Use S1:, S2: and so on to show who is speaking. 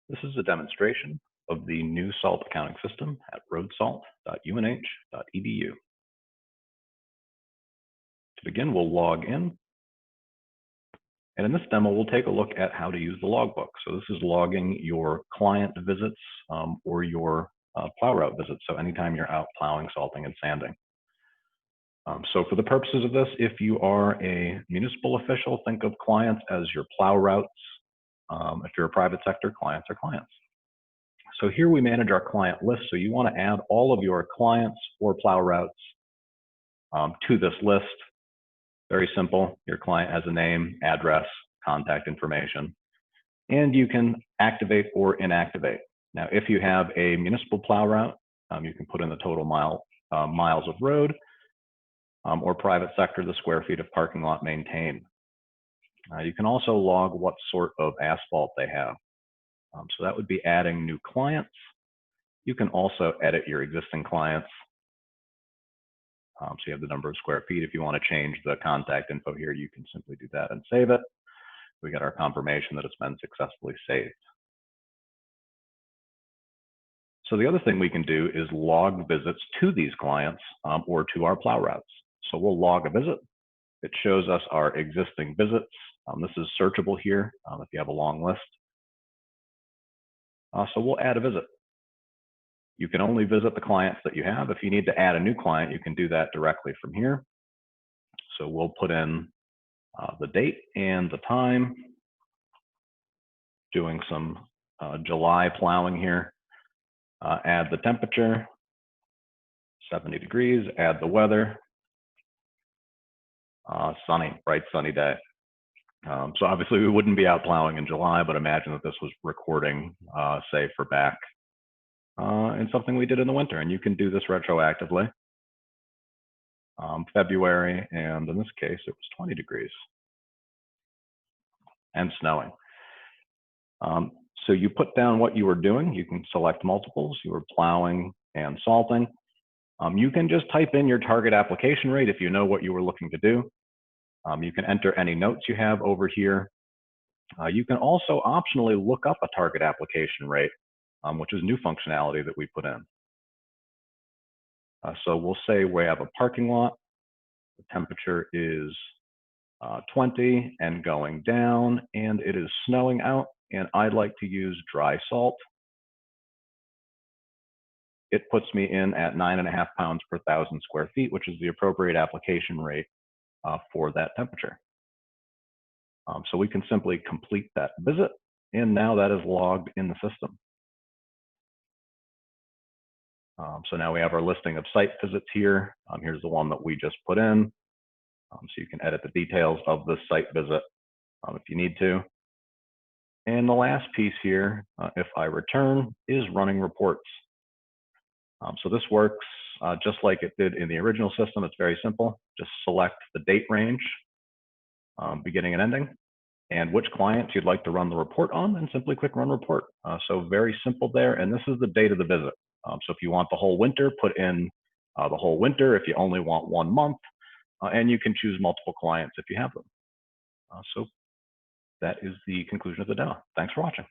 S1: This is a demonstration of the new salt accounting system at roadsalt.unh.edu. To begin, we'll log in. And in this demo, we'll take a look at how to use the logbook. So this is logging your client visits or your plow route visits. So anytime you're out plowing, salting, and sanding. So for the purposes of this, if you are a municipal official, think of clients as your plow routes. If you're a private sector, clients are clients. So here we manage our client list. So you want to add all of your clients or plow routes to this list. Very simple. Your client has a name, address, contact information, and you can activate or inactivate. Now, if you have a municipal plow route, you can put in the total miles of road, or private sector, the square feet of parking lot maintained. You can also log what sort of asphalt they have. So that would be adding new clients. You can also edit your existing clients. So you have the number of square feet. If you want to change the contact info here, you can simply do that and save it. We got our confirmation that it's been successfully saved. So the other thing we can do is log visits to these clients or to our plow routes. So we'll log a visit. It shows us our existing visits. This is searchable here if you have a long list. So we'll add a visit. You can only visit the clients that you have. If you need to add a new client, you can do that directly from here. So we'll put in the date and the time, doing some July plowing here. Add the temperature, 70 degrees, add the weather, sunny, bright sunny day. So obviously we wouldn't be out plowing in July, but imagine that this was recording, say for back in something we did in the winter, and you can do this retroactively. February, and in this case, it was 20 degrees and snowing. So you put down what you were doing. You can select multiples. You were plowing and salting. You can just type in your target application rate if you know what you were looking to do. You can enter any notes you have over here. You can also optionally look up a target application rate, which is new functionality that we put in. So we'll say we have a parking lot. The temperature is 20 and going down, and it is snowing out, and I'd like to use dry salt. It puts me in at 9.5 pounds per 1,000 square feet, which is the appropriate application rate for that temperature. So we can simply complete that visit, and now that is logged in the system. So now we have our listing of site visits here. Here's the one that we just put in. So you can edit the details of the site visit if you need to. And the last piece here, if I return, is running reports. So this works just like it did in the original system. It's very simple. Just select the date range, beginning and ending, and which clients you'd like to run the report on, and simply click Run Report. So very simple there, and this is the date of the visit. So if you want the whole winter, put in the whole winter. If you only want 1 month, and you can choose multiple clients if you have them. So that is the conclusion of the demo. Thanks for watching.